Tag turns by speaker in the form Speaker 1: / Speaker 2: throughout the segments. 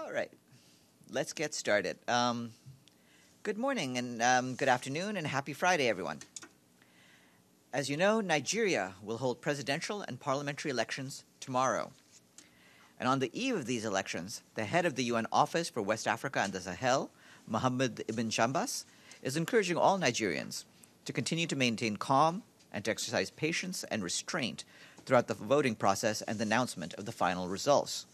Speaker 1: All right, let's get started. Good morning and good afternoon and happy Friday, everyone. As you know, Nigeria will hold presidential and parliamentary elections tomorrow. And on the eve of these elections, the head of the UN Office for West Africa and the Sahel, Mohamed Ibn Chambas, is encouraging all Nigerians to continue to maintain calm and to exercise patience and restraint throughout the voting process and the announcement of the final results.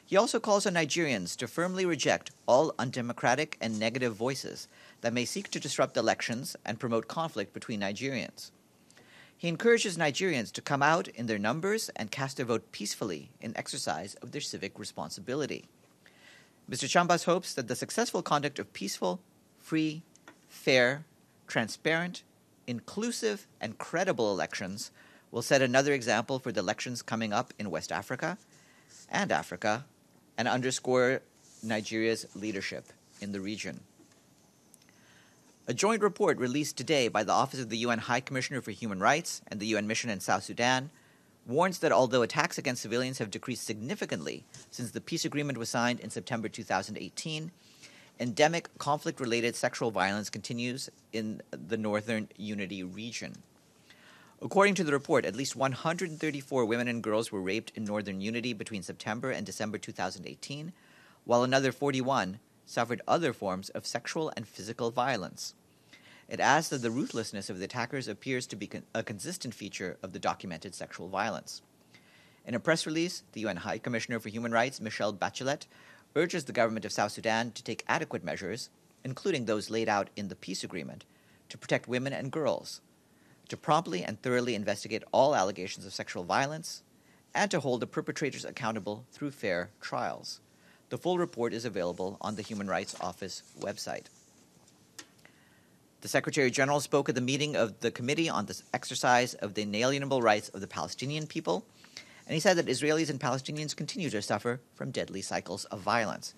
Speaker 1: He also calls on Nigerians to firmly reject all undemocratic and negative voices that may seek to disrupt elections and promote conflict between Nigerians. He encourages Nigerians to come out in their numbers and cast their vote peacefully in exercise of their civic responsibility. Mr. Chambas hopes that the successful conduct of peaceful, free, fair, transparent, inclusive, and credible elections will set another example for the elections coming up in West Africa and underscore Nigeria's leadership in the region. A joint report released today by the Office of the UN High Commissioner for Human Rights and the UN Mission in South Sudan warns that although attacks against civilians have decreased significantly since the peace agreement was signed in September 2018, endemic conflict-related sexual violence continues in the Northern Unity region. According to the report, at least 134 women and girls were raped in Northern Unity between September and December 2018, while another 41 suffered other forms of sexual and physical violence. It adds that the ruthlessness of the attackers appears to be a consistent feature of the documented sexual violence. In a press release, the UN High Commissioner for Human Rights, Michelle Bachelet, urges the government of South Sudan to take adequate measures, including those laid out in the peace agreement, to protect women and girls, to promptly and thoroughly investigate all allegations of sexual violence, and to hold the perpetrators accountable through fair trials. The full report is available on the Human Rights Office website. The Secretary General spoke at the meeting of the Committee on the Exercise of the Inalienable Rights of the Palestinian People, and he said that Israelis and Palestinians continue to suffer from deadly cycles of violence.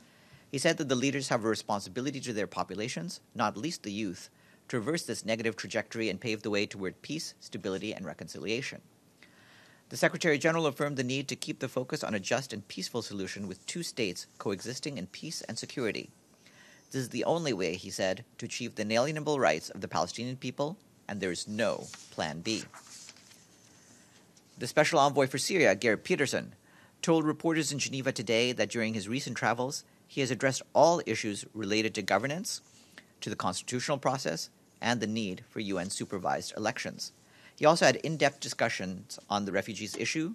Speaker 1: He said that the leaders have a responsibility to their populations, not least the youth, to reverse this negative trajectory and pave the way toward peace, stability, and reconciliation. The Secretary General affirmed the need to keep the focus on a just and peaceful solution with two states coexisting in peace and security. This is the only way, he said, to achieve the inalienable rights of the Palestinian people, and there is no plan B. The Special Envoy for Syria, Geir Peterson, told reporters in Geneva today that during his recent travels, he has addressed all issues related to governance, to the constitutional process, and the need for UN-supervised elections. He also had in-depth discussions on the refugees issue,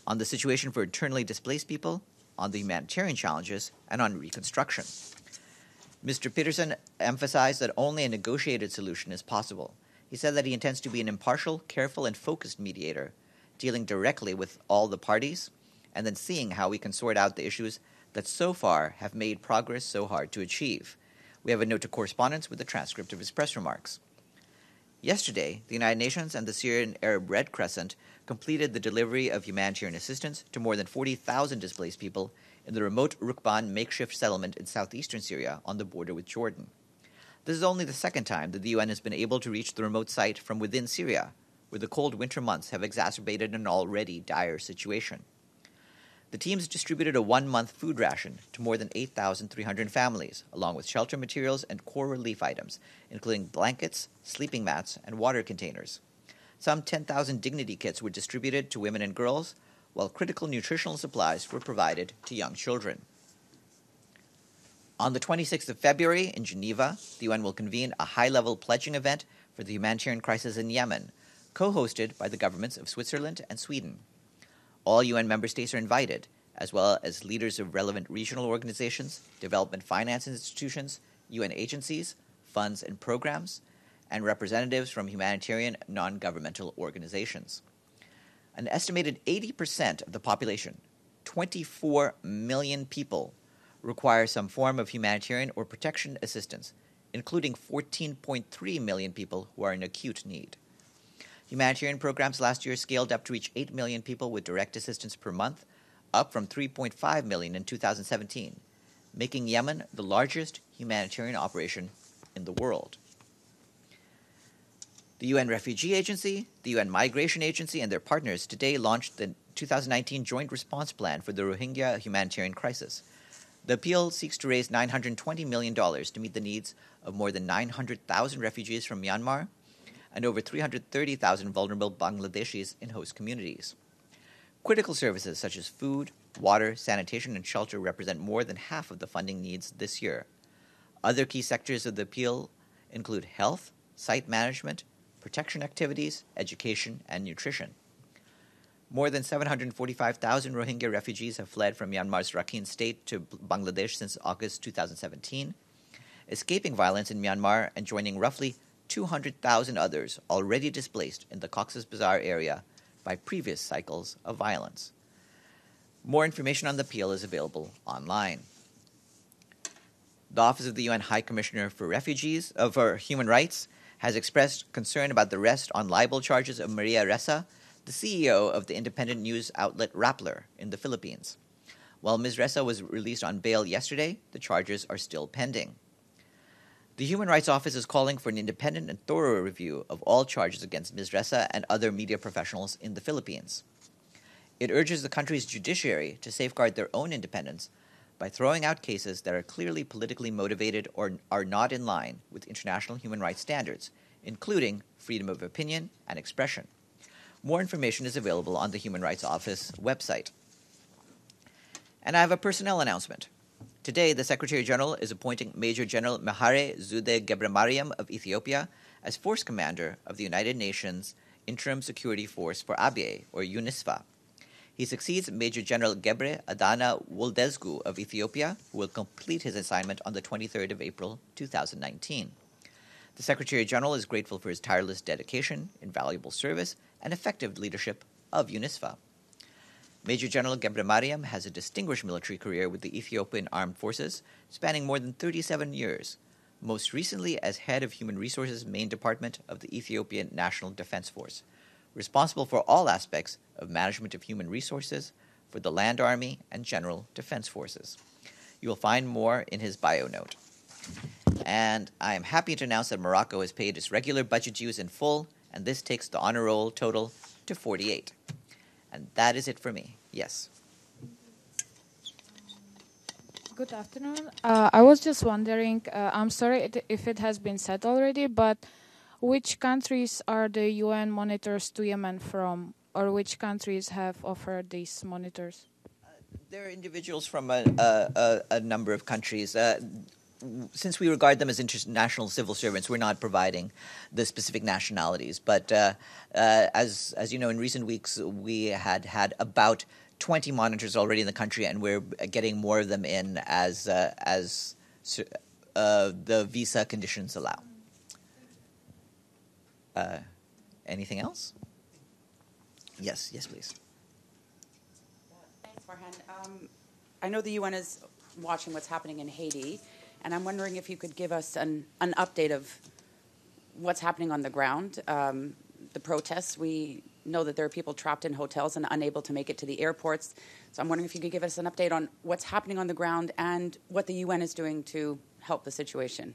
Speaker 1: on the situation for internally displaced people, on the humanitarian challenges, and on reconstruction. Mr. Peterson emphasized that only a negotiated solution is possible. He said that he intends to be an impartial, careful, and focused mediator, dealing directly with all the parties, and then seeing how we can sort out the issues that so far have made progress so hard to achieve. We have a note to correspondence with the transcript of his press remarks. Yesterday, the United Nations and the Syrian Arab Red Crescent completed the delivery of humanitarian assistance to more than 40,000 displaced people in the remote Rukban makeshift settlement in southeastern Syria on the border with Jordan. This is only the second time that the UN has been able to reach the remote site from within Syria, where the cold winter months have exacerbated an already dire situation. The teams distributed a one-month food ration to more than 8,300 families, along with shelter materials and core relief items, including blankets, sleeping mats, and water containers. Some 10,000 dignity kits were distributed to women and girls, while critical nutritional supplies were provided to young children. On the 26th of February in Geneva, the UN will convene a high-level pledging event for the humanitarian crisis in Yemen, co-hosted by the governments of Switzerland and Sweden. All UN member states are invited, as well as leaders of relevant regional organizations, development finance institutions, UN agencies, funds and programs, and representatives from humanitarian non-governmental organizations. An estimated 80% of the population, 24 million people, require some form of humanitarian or protection assistance, including 14.3 million people who are in acute need. Humanitarian programs last year scaled up to reach 8 million people with direct assistance per month, up from 3.5 million in 2017, making Yemen the largest humanitarian operation in the world. The UN Refugee Agency, the UN Migration Agency, and their partners today launched the 2019 Joint Response Plan for the Rohingya Humanitarian Crisis. The appeal seeks to raise $920 million to meet the needs of more than 900,000 refugees from Myanmar and over 330,000 vulnerable Bangladeshis in host communities. Critical services such as food, water, sanitation, and shelter represent more than half of the funding needs this year. Other key sectors of the appeal include health, site management, protection activities, education, and nutrition. More than 745,000 Rohingya refugees have fled from Myanmar's Rakhine state to Bangladesh since August 2017, escaping violence in Myanmar and joining roughly 200,000 others already displaced in the Cox's Bazar area by previous cycles of violence. More information on the appeal is available online. The Office of the UN High Commissioner for Human Rights has expressed concern about the arrest on libel charges of Maria Ressa, the CEO of the independent news outlet Rappler in the Philippines. While Ms. Ressa was released on bail yesterday, the charges are still pending. The Human Rights Office is calling for an independent and thorough review of all charges against Ms. Ressa and other media professionals in the Philippines. It urges the country's judiciary to safeguard their own independence by throwing out cases that are clearly politically motivated or are not in line with international human rights standards, including freedom of opinion and expression. More information is available on the Human Rights Office website. And I have a personnel announcement. Today, the Secretary General is appointing Major General Mehare Zude Gebremariam of Ethiopia as Force Commander of the United Nations Interim Security Force for Abyei, or UNISFA. He succeeds Major General Gebre Adana Woldesgu of Ethiopia, who will complete his assignment on the 23rd of April 2019. The Secretary General is grateful for his tireless dedication, invaluable service, and effective leadership of UNISFA. Major General Gebremariam has a distinguished military career with the Ethiopian Armed Forces, spanning more than 37 years, most recently as head of Human Resources Main Department of the Ethiopian National Defense Force, responsible for all aspects of management of human resources for the Land Army and General Defense Forces. You will find more in his bio note. And I am happy to announce that Morocco has paid its regular budget dues in full, and this takes the honor roll total to 48. And that is it for me. Yes.
Speaker 2: Good afternoon. I was just wondering, I'm sorry if it has been said already, but which countries are the UN monitors to Yemen from, or which countries have offered these monitors?
Speaker 1: There are individuals from a number of countries. Since we regard them as international civil servants, we're not providing the specific nationalities. But as you know, in recent weeks, we had about 20 monitors already in the country, and we're getting more of them in as the visa conditions allow. Anything else? Yes, please.
Speaker 3: Thanks, Farhan. I know the UN is watching what's happening in Haiti, and I'm wondering if you could give us an update of what's happening on the ground. The protests, we know that there are people trapped in hotels and unable to make it to the airports. So I'm wondering if you could give us an update on what's happening on the ground and what the UN is doing to help the situation.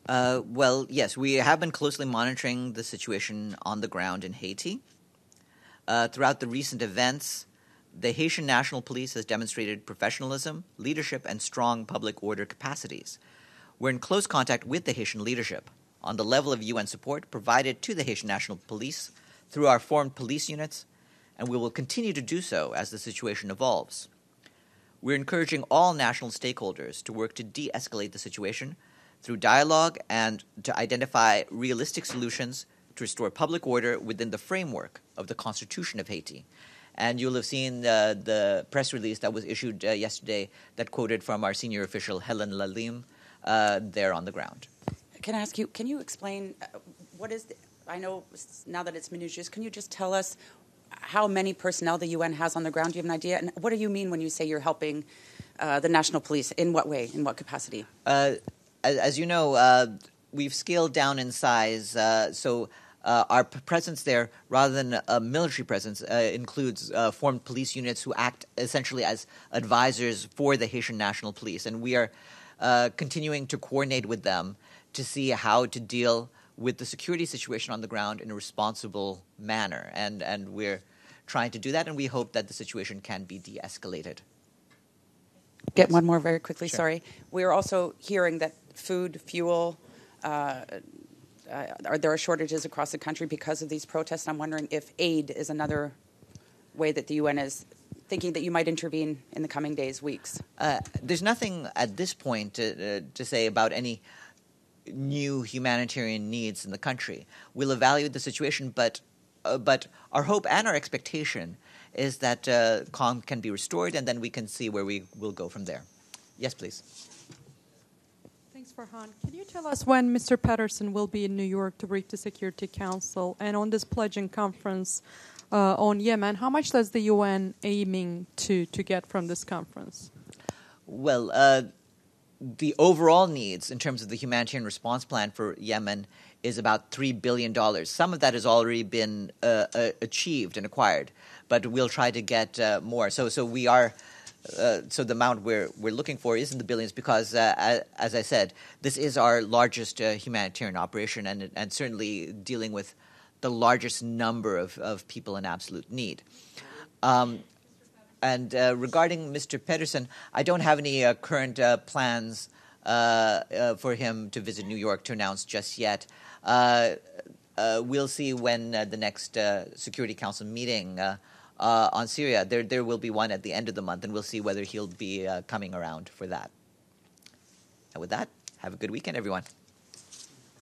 Speaker 1: Well, yes, we have been closely monitoring the situation on the ground in Haiti. Throughout the recent events, the Haitian National Police has demonstrated professionalism, leadership, and strong public order capacities. We're in close contact with the Haitian leadership on the level of UN support provided to the Haitian National Police through our formed police units, and we will continue to do so as the situation evolves. We're encouraging all national stakeholders to work to de-escalate the situation through dialogue and to identify realistic solutions to restore public order within the framework of the Constitution of Haiti. And you'll have seen the press release that was issued yesterday that quoted from our senior official, Helen Lalim, there on the ground.
Speaker 3: Can I ask you, can you explain what is I know now that it's minutiae, can you just tell us how many personnel the UN has on the ground? Do you have an idea? And what do you mean when you say you're helping the national police? In what way? In what capacity?
Speaker 1: As you know, we've scaled down in size, so our presence there, rather than a military presence, includes formed police units who act essentially as advisors for the Haitian National Police. And we are continuing to coordinate with them to see how to deal with the security situation on the ground in a responsible manner. And we're trying to do that, and we hope that the situation can be de-escalated.
Speaker 3: get one more very quickly?
Speaker 1: Sure.
Speaker 3: Sorry. We're also hearing that food, fuel, there are shortages across the country because of these protests. I'm wondering if aid is another way that the UN is thinking that you might intervene in the coming days, weeks.
Speaker 1: There's nothing at this point to say about any new humanitarian needs in the country. We'll evaluate the situation, but our hope and our expectation is that calm can be restored, and then we can see where we will go from there. Yes, please.
Speaker 4: Thanks, Farhan. Can you tell us when Mr. Patterson will be in New York to brief the Security Council? And on this pledging conference on Yemen, how much does the UN aiming to get from this conference?
Speaker 1: Well, the overall needs in terms of the humanitarian response plan for Yemen is about $3 billion. Some of that has already been achieved and acquired, but we'll try to get more. So we are. So the amount we're looking for is in the billions because, as I said, this is our largest humanitarian operation and certainly dealing with the largest number of people in absolute need. And regarding Mr. Pedersen, I don't have any current plans for him to visit New York to announce just yet. We'll see when the next Security Council meeting on Syria. There will be one at the end of the month, and we'll see whether he'll be coming around for that. And with that, have a good weekend, everyone.